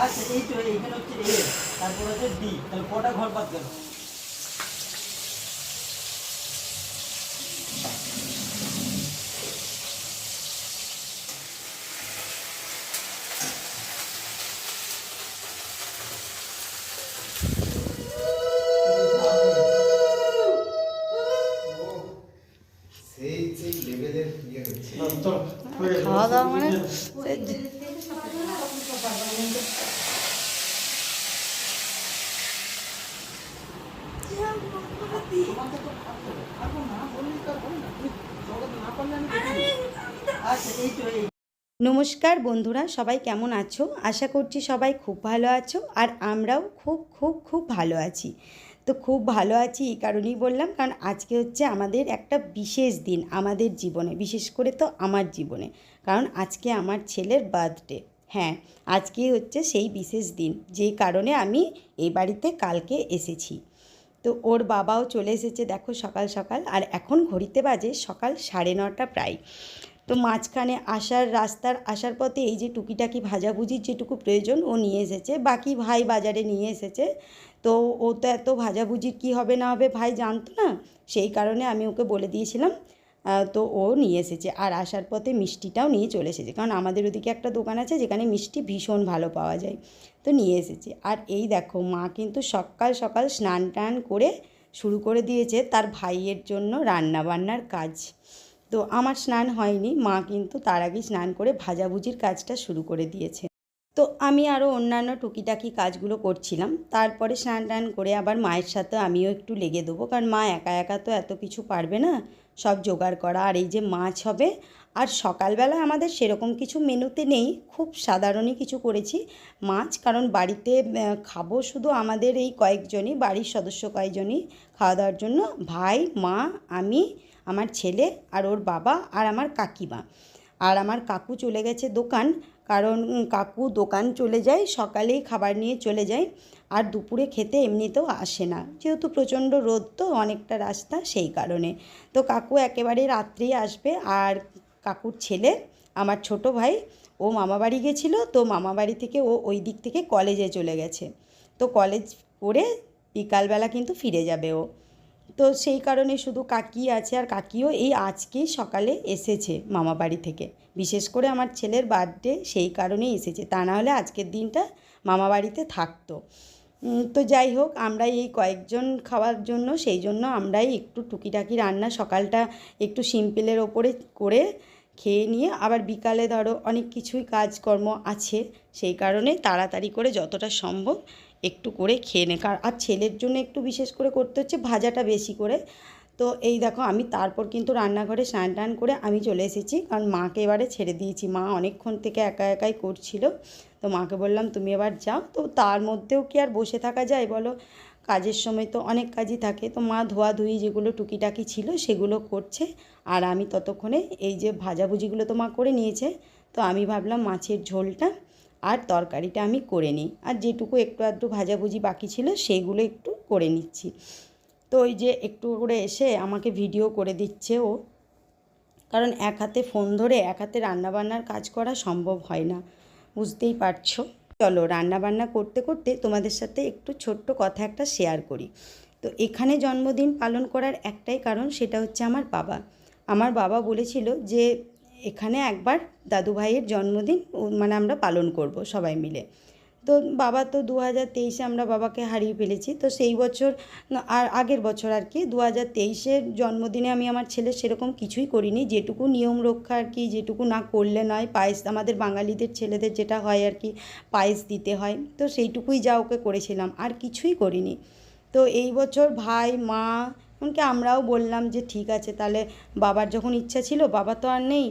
আচ্ছা এই তো এইখানে হচ্ছে এ, তারপর হচ্ছে ডি, তাহলে কটা ঘর বাদ গেল? সেই লেভেলের ইয়ে হচ্ছে। খাওয়া দাওয়া মানে তোমাকে তো পারবো না বললেই তো হবে না, তুমি জগৎ না পারলে আমি দেখে নেবো। আচ্ছা এই তো এই নমস্কার বন্ধুরা, সবাই কেমন আছো? আশা করছি সবাই খুব ভালো আছো, আর আমরাও খুব খুব খুব ভালো আছি। তো খুব ভালো আছি এই কারণেই বললাম, কারণ আজকে হচ্ছে আমাদের একটা বিশেষ দিন আমাদের জীবনে, বিশেষ করে তো আমার জীবনে, কারণ আজকে আমার ছেলের বার্থডে। হ্যাঁ, আজকে হচ্ছে সেই বিশেষ দিন, যে কারণে আমি এই বাড়িতে কালকে এসেছি। তো ওর বাবাও চলে এসেছে দেখো সকাল সকাল, আর এখন ঘড়িতে বাজে সকাল 9:30 প্রায়। তো মাঝখানে রাস্তার আসার পথে এই যে টুকিটাকি ভাজাভুজির যেটুকু প্রয়োজন ও নিয়ে এসেছে, বাকি ভাই বাজারে নিয়ে এসেছে। তো ও তো এত ভাজাভুজির কী হবে না হবে ভাই জানতো না, সেই কারণে আমি ওকে বলে দিয়েছিলাম। তো ও নিয়ে এসেছে, আর আসার পথে মিষ্টিটাও নিয়ে চলে এসেছে, কারণ আমাদের ওদিকে একটা দোকান আছে যেখানে মিষ্টি ভীষণ ভালো পাওয়া যায়। তো নিয়ে এসেছে। আর এই দেখো মা কিন্তু সকাল সকাল স্নান টান করে শুরু করে দিয়েছে তার ভাইয়ের জন্য রান্না বান্নার কাজ। তো আমার স্নান হয়নি, মা কিন্তু তার আগে স্নান করে ভাজাভুজির কাজটা শুরু করে দিয়েছে। তো আমি আরও অন্যান্য টুকিটাকি কাজগুলো করছিলাম, তারপরে স্নান টান করে আবার মায়ের সাথে আমিও একটু লেগে দেবো, কারণ মা একা একা তো এত কিছু পারবে না সব জোগাড় করা। আর এই যে মাছ হবে, আর সকালবেলা আমাদের সেরকম কিছু মেনুতে নেই, খুব সাধারণই কিছু করেছি মাছ, কারণ বাড়িতে খাবো শুধু আমাদের এই কয়েকজনই, বাড়ির সদস্য কয়েকজনই খাওয়া দাওয়ার জন্য, ভাই, মা, আমি, আমার ছেলে আর ওর বাবা আর আমার কাকিমা। আর আমার কাকু চলে গেছে দোকান, কারণ কাকু দোকান চলে যায় সকালেই, খাবার নিয়ে চলে যায়, আর দুপুরে খেতে এমনিতেও আসে না, যেহেতু প্রচণ্ড রোদ তো অনেকটা রাস্তা, সেই কারণে। তো কাকু একেবারে রাত্রেই আসবে। আর কাকুর ছেলে আমার ছোট ভাই, ও মামাবাড়ি গেছিলো, তো মামাবাড়ি থেকে ও ওই দিক থেকে কলেজে চলে গেছে। তো কলেজ করে বিকালবেলা কিন্তু ফিরে যাবে ও। তো সেই কারণে শুধু কাকি আছে, আর কাকিও এই আজকেই সকালে এসেছে মামা বাড়ি থেকে, বিশেষ করে আমার ছেলের বার্থডে সেই কারণেই এসেছে, তা না হলে আজকের দিনটা মামা বাড়িতে থাকতো। তো যাই হোক, আমরা এই কয়েকজন খাওয়ার জন্য, সেই জন্য আমরাই একটু টুকিটাকি রান্না সকালটা একটু সিম্পলের ওপরে করে খেয়ে নিয়ে, আবার বিকালে ধরো অনেক কিছুই কাজকর্ম আছে, সেই কারণে তাড়াতাড়ি করে যতটা সম্ভব একটু করে খেয়ে নে। আর ছেলের জন্য একটু বিশেষ করে করতে হচ্ছে ভাজাটা বেশি করে। তো এই দেখো আমি তারপর কিন্তু রান্নাঘরে স্নান টান করে আমি চলে এসেছি, কারণ মাকে এবারে ছেড়ে দিয়েছি, মা অনেকক্ষণ থেকে একা একাই করছিল। তো মাকে বললাম তুমি এবার যাও। তো তার মধ্যেও কি আর বসে থাকা যায় বলো, কাজের সময় তো অনেক কাজই থাকে। তো মা ধোয়াধুয়ি যেগুলো টুকিটাকি ছিল সেগুলো করছে, আর আমি ততক্ষণে এই যে ভাজাভুজিগুলো তো মা করে নিয়েছে, তো আমি ভাবলাম মাছের ঝোলটা আর তরকারিটা আমি করে নিই, আর যেটুকু একটু আধটু ভাজাভুজি বাকি ছিল সেইগুলো একটু করে নিচ্ছি। তো ওই যে একটু করে এসে আমাকে ভিডিও করে দিচ্ছে ও, কারণ এক হাতে ফোন ধরে এক হাতে রান্নাবান্নার কাজ করা সম্ভব হয় না, বুঝতেই পারছো। চলো রান্নাবান্না করতে করতে তোমাদের সাথে একটু ছোট্ট কথা একটা শেয়ার করি। তো এখানে জন্মদিন পালন করার একটাই কারণ, সেটা হচ্ছে আমার বাবা বলেছিল যে এখানে একবার দাদু ভাইয়ের জন্মদিন মানে আমরা পালন করব সবাই মিলে। তো বাবা তো 2023-এ আমরা বাবাকে হারিয়ে ফেলেছি, তো সেই বছর আর আগের বছর আর কি 2023-এর জন্মদিনে আমি আমার ছেলের সেরকম কিছুই করিনি, যেটুকু নিয়ম রক্ষা আর কি, যেটুকু না করলে নয়, পায়েস আমাদের বাঙালিদের ছেলেদের যেটা হয় আর কি, পায়েস দিতে হয়, তো সেইটুকুই যা ওকে করেছিলাম, আর কিছুই করিনি। তো এই বছর ভাই, মা, এমনকি আমরাও বললাম যে ঠিক আছে তাহলে, বাবার যখন ইচ্ছা ছিল, বাবা তো আর নেই,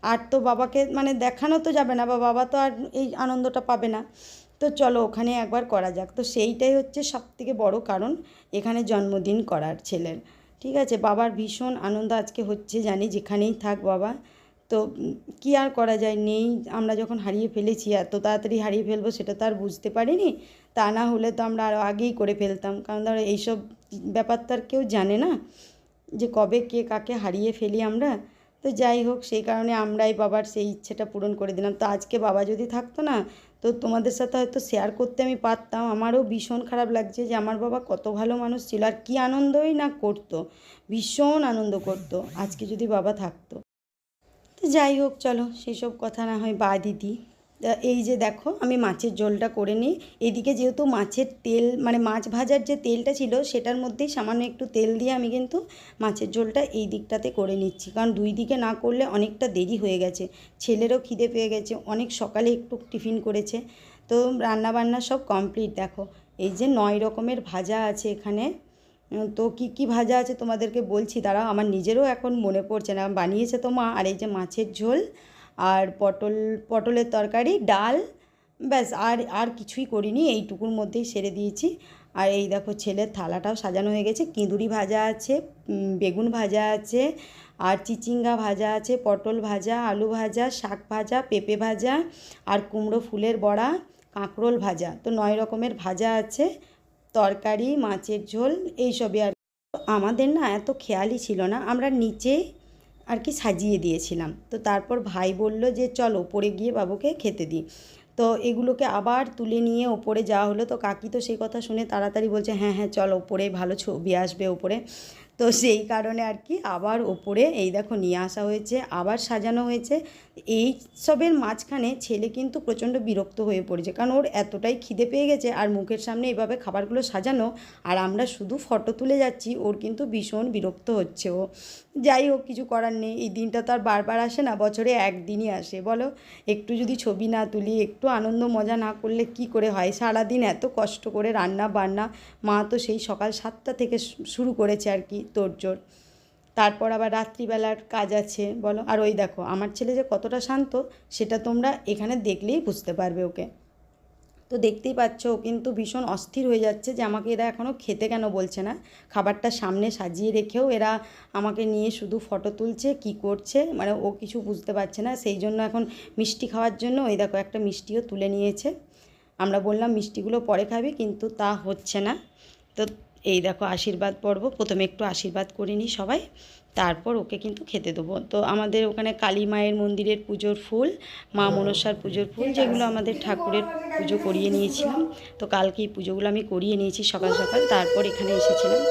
আর তো বাবাকে মানে দেখানো তো যাবে না, বা বাবা তো আর এই আনন্দটা পাবে না, তো চলো ওখানে একবার করা যাক। তো সেইটাই হচ্ছে সবথেকে বড় কারণ এখানে জন্মদিন করার ছেলের। ঠিক আছে, বাবার ভীষণ আনন্দ আজকে হচ্ছে, জানি যেখানেই থাক বাবা। তো কী আর করা যায়, নেই, আমরা যখন হারিয়ে ফেলেছি, এত তাড়াতাড়ি হারিয়ে ফেলবো সেটা তো আর বুঝতে পারিনি, তা না হলে তো আমরা আরও আগেই করে ফেলতাম, কারণ ধরো এইসব ব্যাপার তো আর কেউ জানে না যে কবে কে কাকে হারিয়ে ফেলি আমরা। তো যাই হোক, সেই কারণে আমরাই বাবার সেই ইচ্ছেটা পূরণ করে দিলাম। তো আজকে বাবা যদি থাকতো না, তো তোমাদের সাথে হয়তো শেয়ার করতে আমি পারতাম। আমারও ভীষণ খারাপ লাগছে যে আমার বাবা কত ভালো মানুষ ছিল, আর কী আনন্দই না করতো, ভীষণ আনন্দ করতো আজকে যদি বাবা থাকতো। তো যাই হোক, চলো সেসব কথা না হয় বাদই দিই। তা এই যে দেখো, আমি মাছের ঝোলটা করে নিই। এদিকে যেহেতু মাছের তেল, মানে মাছ ভাজার যে তেলটা ছিল সেটার মধ্যেই সামান্য একটু তেল দিয়ে আমি কিন্তু মাছের ঝোলটা এই দিকটাতে করে নিচ্ছি, কারণ দুই দিকে না করলে অনেকটা দেরি হয়ে গেছে। ছেলেরও খিদে পেয়ে গেছে, অনেক সকালে একটু টিফিন করেছে। তো রান্নাবান্না সব কমপ্লিট। দেখো এই যে 9 রকমের ভাজা আছে এখানে। তো কী কী ভাজা আছে তোমাদেরকে বলছি, দাঁড়াও, আমার নিজেরও এখন মনে পড়ছে না। বানিয়েছে তো মা। আর এই যে মাছের ঝোল, আর পটলের তরকারি, ডাল, ব্যাস। আর কিছুই করিনি, এইটুকুর মধ্যেই সেরে দিয়েছি। আর এই দেখো ছেলের থালাটাও সাজানো হয়ে গেছে। কিঁদুরি ভাজা আছে, বেগুন ভাজা আছে, আর চিচিঙ্গা ভাজা আছে, পটল ভাজা, আলু ভাজা, শাক ভাজা, পেঁপে ভাজা, আর কুমড়ো ফুলের বড়া, কাঁকরোল ভাজা। তো 9 রকমের ভাজা আছে, তরকারি, মাছের ঝোল, এইসবই। আর আমাদের না এত খেয়ালই ছিল না, আমরা নিচে আর কি সাজিয়ে দিয়েছিলাম। তো তারপর ভাই বলল যে চল ওপরে গিয়ে বাবুকে খেতে দিই। তো এগুলোকে আবার তুলে নিয়ে ওপরে যাওয়া হলো। তো কাকি তো সেই কথা শুনে তাড়াতাড়ি বলছে হ্যাঁ হ্যাঁ চল, ওপরে ভালো ছবি আসবে ওপরে। তো সেই কারণে আর কি আবার ওপরে এই দেখো নিয়ে আসা হয়েছে, আবার সাজানো হয়েছে। এই সবের মাঝখানে ছেলে কিন্তু প্রচণ্ড বিরক্ত হয়ে পড়েছে, কারণ ওর এতটাই খিদে পেয়ে গেছে, আর মুখের সামনে এইভাবে খাবারগুলো সাজানো, আর আমরা শুধু ফটো তুলে যাচ্ছি, ওর কিন্তু ভীষণ বিরক্ত হচ্ছে ও। যাই হোক, কিছু করার নেই, এই দিনটা তো আর বারবার আসে না, বছরে একদিনই আসে। বলো, একটু যদি ছবি না তুলি, একটু আনন্দ মজা না করলে কি করে হয়? সারাদিন এত কষ্ট করে রান্না বান্না, মা তো সেই সকাল 7টা থেকে শুরু করেছে আর কি তোড়জোড়। তারপর আবার রাত্রিবেলার কাজ আছে, বলো। আর ওই দেখো আমার ছেলে যে কতটা শান্ত, সেটা তোমরা এখানে দেখলেই বুঝতে পারবে ওকে। তো দেখতেই পাচ্ছ, ও কিন্তু ভীষণ অস্থির হয়ে যাচ্ছে যে আমাকে এরা এখনও খেতে কেন বলছে না। খাবারটা সামনে সাজিয়ে রেখেও এরা আমাকে নিয়ে শুধু ফটো তুলছে, কি করছে মানে ও কিছু বুঝতে পারছে না। সেই জন্য এখন মিষ্টি খাওয়ার জন্য ওই দেখো একটা মিষ্টিও তুলে নিয়েছে। আমরা বললাম মিষ্টিগুলো পরে খাবি, কিন্তু তা হচ্ছে না। তো এই দেখো আশীর্বাদ পর্ব, প্রথমে একটু আশীর্বাদ করে নিই সবাই, তারপর ওকে কিন্তু খেতে দেবো। তো আমাদের ওখানে কালী মায়ের মন্দিরের পুজোর ফুল, মা মনসার পুজোর ফুল, যেগুলো আমাদের ঠাকুরের পুজো করিয়ে নিয়েছিলাম। তো কালকে এই পুজোগুলো আমি করিয়ে নিয়েছি সকাল সকাল, তারপর এখানে এসেছিলাম।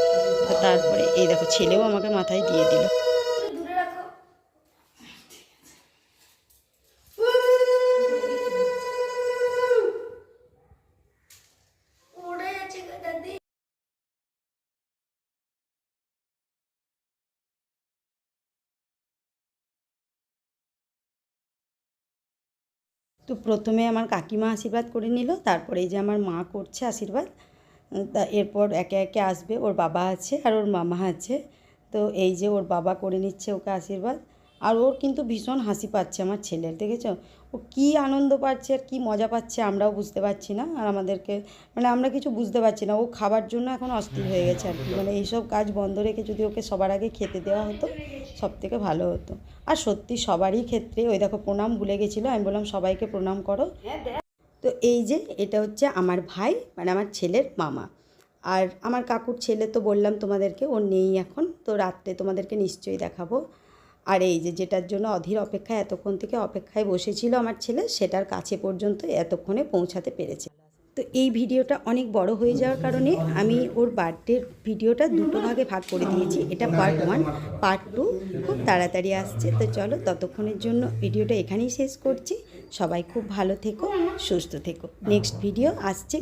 তো তারপরে এই দেখো ছেলেও আমাকে মাথায় দিয়ে দিল। তো প্রথমে আমার কাকিমা আশীর্বাদ করে নিল, তারপরে এই যে আমার মা করছে আশীর্বাদ। তা এরপর একে একে আসবে, ওর বাবা আছে আর ওর মামা আছে। তো এই যে ওর বাবা করে নিচ্ছে ওকে আশীর্বাদ। আর ওর কিন্তু ভীষণ হাসি পাচ্ছে আমার ছেলের, দেখেছো? ও কী আনন্দ পাচ্ছে আর কী মজা পাচ্ছে আমরাও বুঝতে পারছি না, আর আমাদেরকে মানে আমরা কিছু বুঝতে পারছি না। ও খাবার জন্য এখন অস্থির হয়ে গেছে আর কি। মানে এইসব কাজ বন্ধ রেখে যদি ওকে সবার আগে খেতে দেওয়া হতো, সব থেকে ভালো হতো। আর সত্যি সবারই ক্ষেত্রে, ওই দেখো প্রণাম ভুলে গেছিলো, আমি বললাম সবাইকে প্রণাম করো। তো এই যে এটা হচ্ছে আমার ভাই, মানে আমার ছেলের মামা। আর আমার কাকুর ছেলে তো বললাম তোমাদেরকে, ও নেই এখন, তো রাত্রে তোমাদেরকে নিশ্চয়ই দেখাবো। আর এই যে যেটার জন্য অধীর অপেক্ষায় এতক্ষণ থেকে অপেক্ষায় বসেছিল আমার ছেলে, সেটার কাছে পর্যন্ত এতক্ষণে পৌঁছাতে পেরেছে। তো এই ভিডিওটা অনেক বড় হয়ে যাওয়ার কারণে আমি ওর বার্থডের ভিডিওটা দুটো ভাগে ভাগ করে দিয়েছি। এটা পার্ট 1, পার্ট 2 খুব তাড়াতাড়ি আসছে। তো চলো, ততক্ষণের জন্য ভিডিওটা এখানেই শেষ করছি। সবাই খুব ভালো থেকো, সুস্থ থেকো। নেক্সট ভিডিও আসছে।